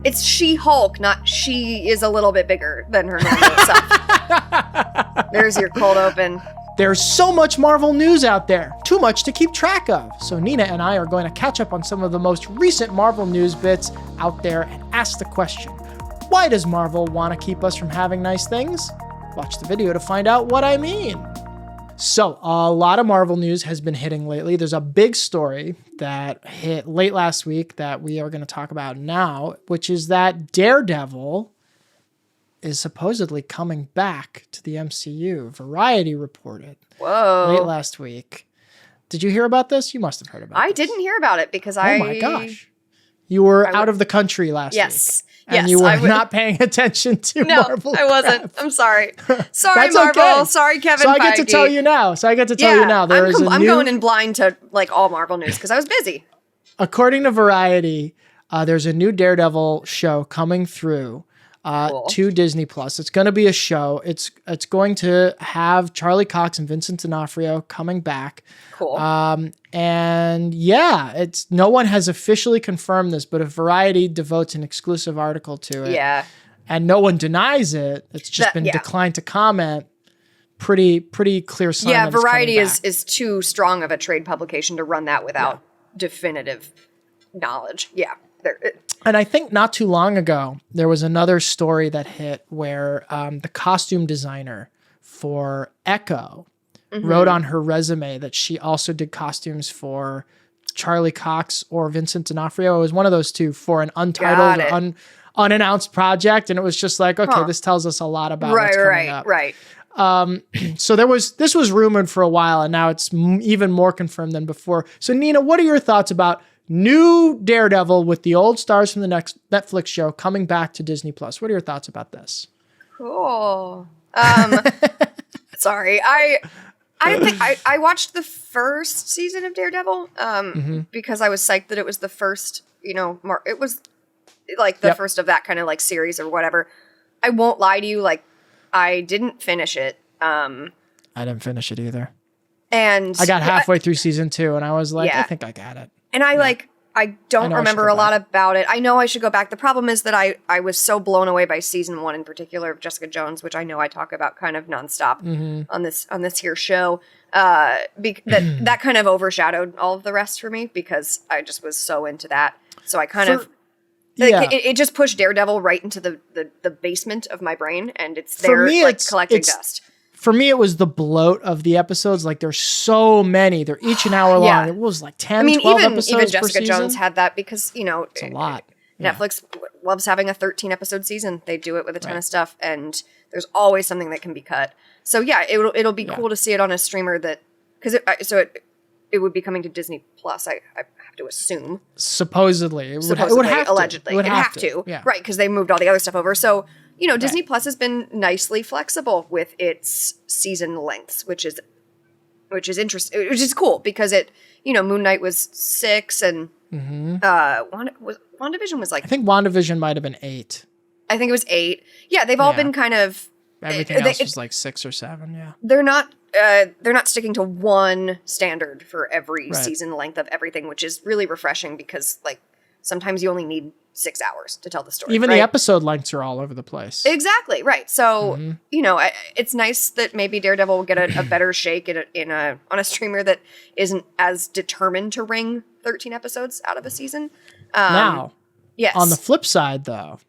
It's She-Hulk, not she is a little bit bigger than her normal self. There's your cold open. There's so much Marvel news out there, too much to keep track of. So Nina and I are going to catch up on some of the most recent Marvel news bits out there and ask the question, why does Marvel want to keep us from having nice things? Watch the video to find out what I mean. So a lot of Marvel news has been hitting lately. There's a big story that hit late last week that we are going to talk about now, which is that Daredevil is supposedly coming back to the MCU. Variety reported late last week. Did you hear about this? You must have heard about it. I didn't hear about it because Oh my gosh. You were out of the country last week. And you were not paying attention to Marvel. No, I wasn't. I'm sorry. Sorry, Marvel. Okay. Sorry, Kevin Feige. So I get to tell you now. I'm going in blind to like all Marvel news because I was busy. According to Variety, there's a new Daredevil show coming through to Disney Plus. It's going to be a show. It's going to have Charlie Cox and Vincent D'Onofrio coming back. Cool. And yeah, no one has officially confirmed this, but if Variety devotes an exclusive article to it, and no one denies it, it's just been declined to comment. Pretty clear sign. Yeah, Variety is too strong of a trade publication to run that without definitive knowledge. Yeah. And I think not too long ago, there was another story that hit where the costume designer for Echo wrote on her resume that she also did costumes for Charlie Cox or Vincent D'Onofrio. It was one of those two for an untitled or unannounced project. And it was just like, okay, this tells us a lot about what's coming up. Right. So this was rumored for a while, and now it's even more confirmed than before. So Nina, what are your thoughts about new Daredevil with the old stars from the next Netflix show coming back to Disney Plus? What are your thoughts about this? Cool. Sorry, I think I watched the first season of Daredevil because I was psyched that it was the first. It was like the first of that kind of like series or whatever. I won't lie to you, like I didn't finish it. I didn't finish it either, and I got halfway through season 2, and I was like, I think I got it. And I don't remember a lot about it. I know I should go back. The problem is that I was so blown away by season 1 in particular of Jessica Jones, which I know I talk about kind of nonstop on this here show. That kind of overshadowed all of the rest for me because I just was so into that. So I kind of it just pushed Daredevil right into the basement of my brain, and it's there collecting dust. For me, it was the bloat of the episodes. Like, there's so many. They're each an hour long. It was like 10, 12 episodes even per Jessica season. Jones had that because, it's a lot. Netflix loves having a 13-episode season. They do it with a ton of stuff, and there's always something that can be cut. So, yeah, it'll be cool to see it on a streamer that... Because it would be coming to Disney Plus, I have to assume. Supposedly. It would have to. Allegedly. It would have to. Yeah. Right, because they moved all the other stuff over. So... Disney Plus has been nicely flexible with its season lengths, which is interesting, which is cool because Moon Knight was 6 and WandaVision was like... I think WandaVision might have been 8. I think it was 8. Yeah, they've all been kind of... Everything else was like 6 or 7, yeah. They're not sticking to one standard for every season length of everything, which is really refreshing because like sometimes you only need 6 hours to tell the story. Even the episode lengths are all over the place. Exactly, right. So, it's nice that maybe Daredevil will get a better shake on a streamer that isn't as determined to wring 13 episodes out of a season. Now, yes. On the flip side, though,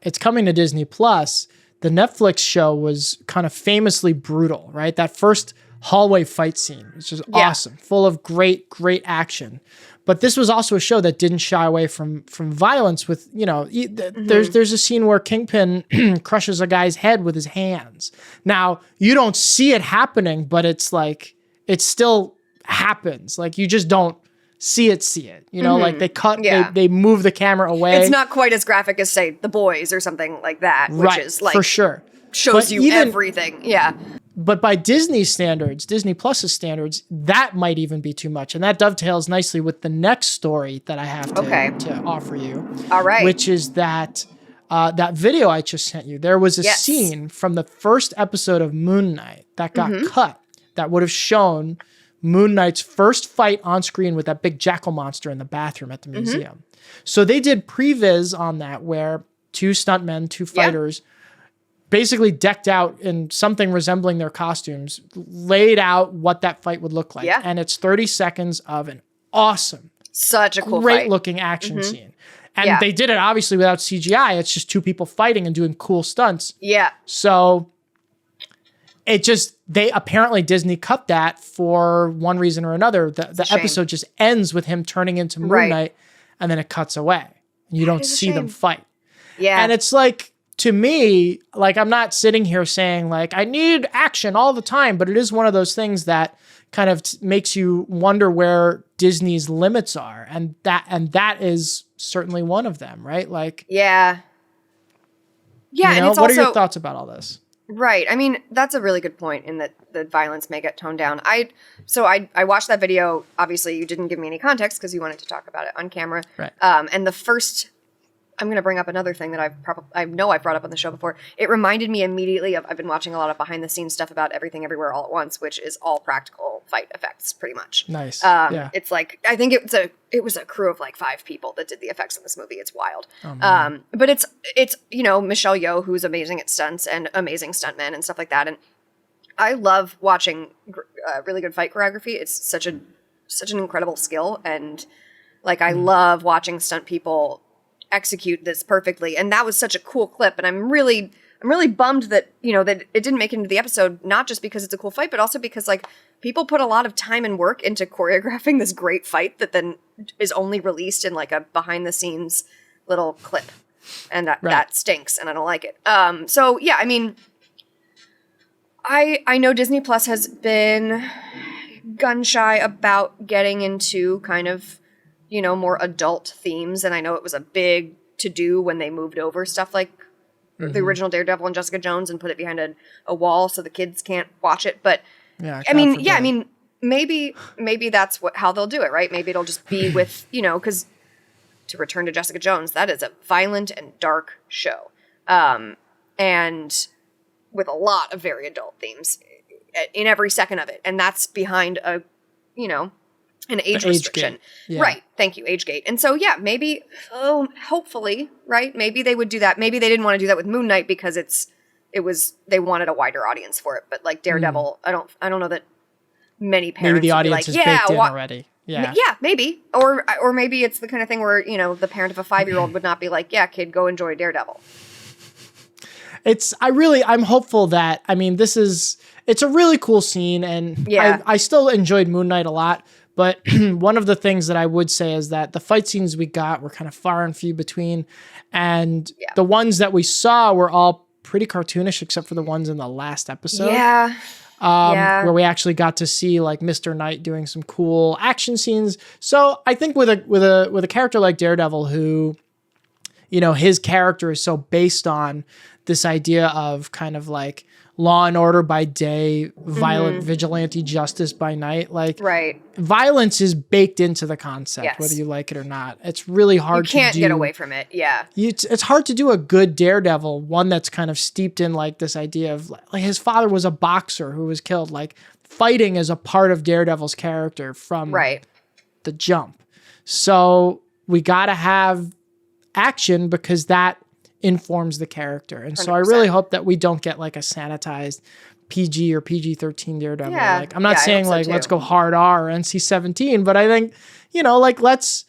it's coming to Disney Plus. The Netflix show was kind of famously brutal, right? That first hallway fight scene was just awesome, full of great action. But this was also a show that didn't shy away from violence with, there's a scene where Kingpin crushes a guy's head with his hands. Now, you don't see it happening, but it's like, it still happens. Like, you just don't see it. Like they cut, they move the camera away. It's not quite as graphic as, say, The Boys or something like that, which is like, for sure. Shows you everything. Yeah. But by Disney's standards, Disney Plus's standards, that might even be too much. And that dovetails nicely with the next story that I have to offer you. All right. Which is that video I just sent you. There was a scene from the first episode of Moon Knight that got cut that would have shown Moon Knight's first fight on screen with that big jackal monster in the bathroom at the museum. So they did previs on that where two stuntmen, two fighters, basically decked out in something resembling their costumes, laid out what that fight would look like. Yeah. And it's 30 seconds of an awesome, such a cool great fight. looking action scene. And they did it obviously without CGI. It's just two people fighting and doing cool stunts. Yeah. So they apparently Disney cut that for one reason or another. The episode just ends with him turning into Moon Knight and then it cuts away. And you don't see them fight. Yeah. And it's like, to me, like, I'm not sitting here saying like, I need action all the time, but it is one of those things that kind of makes you wonder where Disney's limits are. And that is certainly one of them, right? Like, yeah. Yeah. You know, and it's what also, are your thoughts about all this? Right. I mean, that's a really good point in that the violence may get toned down. I watched that video. Obviously, you didn't give me any context because you wanted to talk about it on camera. Right. And the first, I'm going to bring up another thing that I know I've brought up on the show before. It reminded me immediately of, I've been watching a lot of behind the scenes stuff about Everything Everywhere All at Once, which is all practical fight effects pretty much. Nice. It's like, I think it was a crew of like 5 people that did the effects in this movie. It's wild. But it's, you know, Michelle Yeoh, who's amazing at stunts and amazing stuntmen and stuff like that. And I love watching really good fight choreography. It's such an incredible skill. And like, I love watching stunt people execute this perfectly. And that was such a cool clip. And I'm really bummed that, you know, that it didn't make it into the episode, not just because it's a cool fight, but also because like people put a lot of time and work into choreographing this great fight that then is only released in like a behind the scenes little clip. And that stinks and I don't like it. So yeah, I mean, I know Disney Plus has been gun shy about getting into kind of, you know, more adult themes. And I know it was a big to-do when they moved over stuff like the original Daredevil and Jessica Jones and put it behind a wall so the kids can't watch it. But I mean, maybe that's how they'll do it, right? Maybe it'll just be with, you know, because to return to Jessica Jones, that is a violent and dark show. And with a lot of very adult themes in every second of it. And that's behind a, you know, an age restriction. Yeah. Right. Thank you. Age gate. And so, yeah, maybe, hopefully, right? Maybe they would do that. Maybe they didn't want to do that with Moon Knight because they wanted a wider audience for it. But like Daredevil, I don't know that many parents maybe the audience would be is like, baked in already. Yeah. Yeah, maybe. Or maybe it's the kind of thing where, you know, the parent of a 5-year-old would not be like, yeah, kid, go enjoy Daredevil. I'm hopeful that, I mean, it's a really cool scene and I still enjoyed Moon Knight a lot. But one of the things that I would say is that the fight scenes we got were kind of far and few between. And the ones that we saw were all pretty cartoonish, except for the ones in the last episode. Where we actually got to see like Mr. Knight doing some cool action scenes. So I think with a character like Daredevil, who, you know, his character is so based on this idea of kind of like law and order by day, violent vigilante justice by night. Like, violence is baked into the concept, whether you like it or not. It's really hard to do. You can't get away from it, It's hard to do a good Daredevil, one that's kind of steeped in like this idea of like his father was a boxer who was killed. Like, fighting is a part of Daredevil's character from the jump. So we got to have action because that informs the character. And 100%. So I really hope that we don't get like a sanitized PG or PG-13 Daredevil. Like, I'm not saying like, let's go hard R or NC-17, but I think, you know, like let's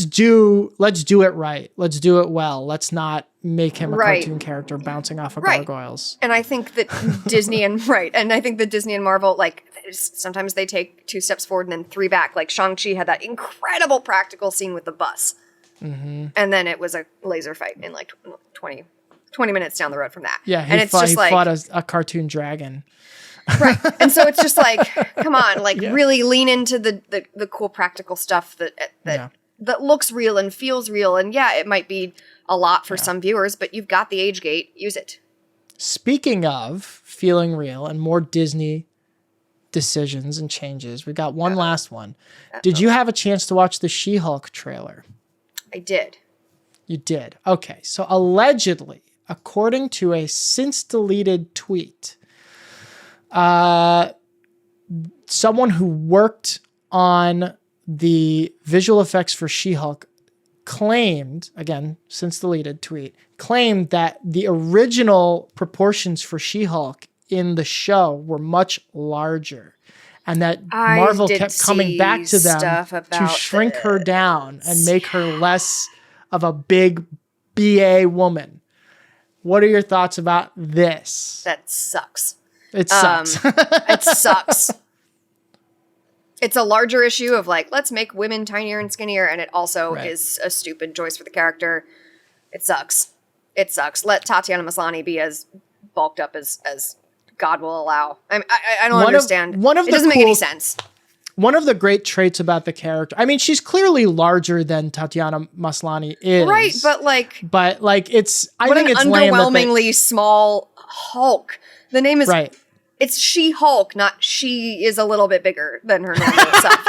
do it right. Let's do it well. Let's not make him a cartoon character bouncing off of gargoyles. And I think that Disney and Marvel, like, sometimes they take 2 steps forward and then 3 back. Like Shang-Chi had that incredible practical scene with the bus. And then it was a laser fight in like 20 minutes down the road from that. Yeah, he fought a cartoon dragon. Right. And so it's just like, come on, like really lean into the cool practical stuff that looks real and feels real. And it might be a lot for some viewers, but you've got the age gate. Use it. Speaking of feeling real and more Disney decisions and changes, we got one last one. Did you have a chance to watch the She-Hulk trailer? I did. You did. Okay. So allegedly, according to a since deleted tweet, someone who worked on the visual effects for She-Hulk claimed, again, since deleted tweet, claimed that the original proportions for She-Hulk in the show were much larger, and that Marvel kept coming back to them to shrink her down and make her less of a big BA woman. What are your thoughts about this? That sucks. It sucks. It sucks. It's a larger issue of like, let's make women tinier and skinnier, and it also is a stupid choice for the character. It sucks. It sucks. Let Tatiana Maslany be as bulked up as God will allow. I don't understand. It doesn't make any sense. One of the great traits about the character, I mean, she's clearly larger than Tatiana Maslany is. Right, but like it's, I what think an it's underwhelmingly small Hulk. The name is, right. It's She-Hulk, not she is a little bit bigger than her normal self.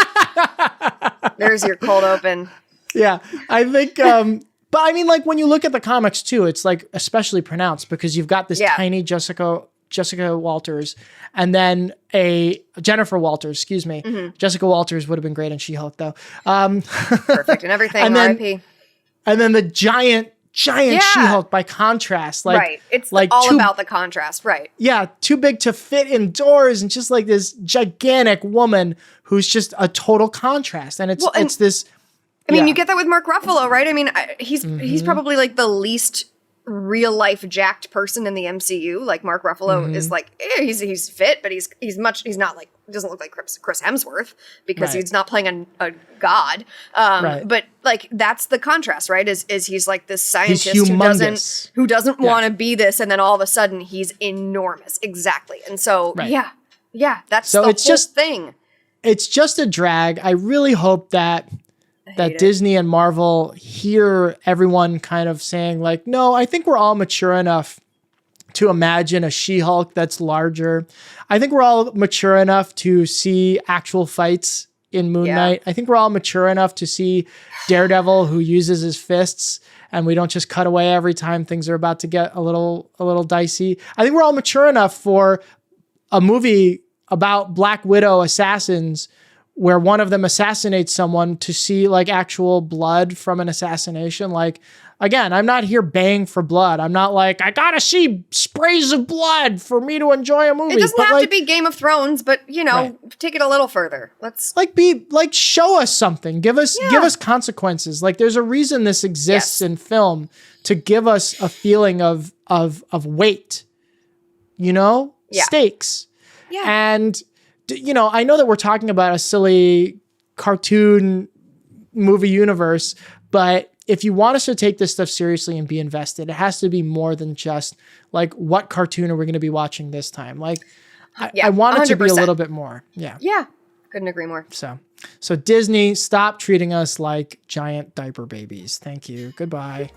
There's your cold open. Yeah, I think, but I mean, like when you look at the comics too, it's like especially pronounced because you've got this tiny Jessica Walters, and then a Jennifer Walters, excuse me. Mm-hmm. Jessica Walters would have been great in She-Hulk though. Perfect and everything, and R.I.P. And then the giant She-Hulk by contrast. Like, right. It's like all about the contrast, right. Yeah, too big to fit indoors and just like this gigantic woman who's just a total contrast. And it's this... I mean, you get that with Mark Ruffalo, right? I mean, he's probably like the least real life jacked person in the MCU. Like Mark Ruffalo is like, he's fit, but he's not like, doesn't look like Chris Hemsworth because he's not playing a god. But like, that's the contrast, right? Is he's like this scientist who doesn't want to be this. And then all of a sudden he's enormous. Exactly. And so, that's the whole thing. It's just a drag. I really hope that Disney and Marvel hear everyone kind of saying like, no, I think we're all mature enough to imagine a She-Hulk that's larger. I think we're all mature enough to see actual fights in Moon Knight. I think we're all mature enough to see Daredevil who uses his fists and we don't just cut away every time things are about to get a little dicey. I think we're all mature enough for a movie about Black Widow assassins where one of them assassinates someone to see like actual blood from an assassination. Like, again, I'm not here baying for blood. I'm not like, I gotta see sprays of blood for me to enjoy a movie. It doesn't have to be Game of Thrones, but take it a little further. Let's show us something. Give us consequences. Like there's a reason this exists in film to give us a feeling of weight, stakes. Yeah. And I know that we're talking about a silly cartoon movie universe, but if you want us to take this stuff seriously and be invested, it has to be more than just like, what cartoon are we going to be watching this time? Like, I want it to be a little bit more. Yeah. Yeah. Couldn't agree more. So Disney, stop treating us like giant diaper babies. Thank you. Goodbye.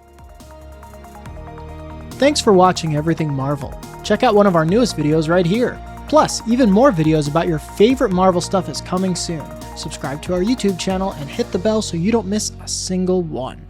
Thanks for watching Everything Marvel. Check out one of our newest videos right here. Plus, even more videos about your favorite Marvel stuff is coming soon. Subscribe to our YouTube channel and hit the bell so you don't miss a single one.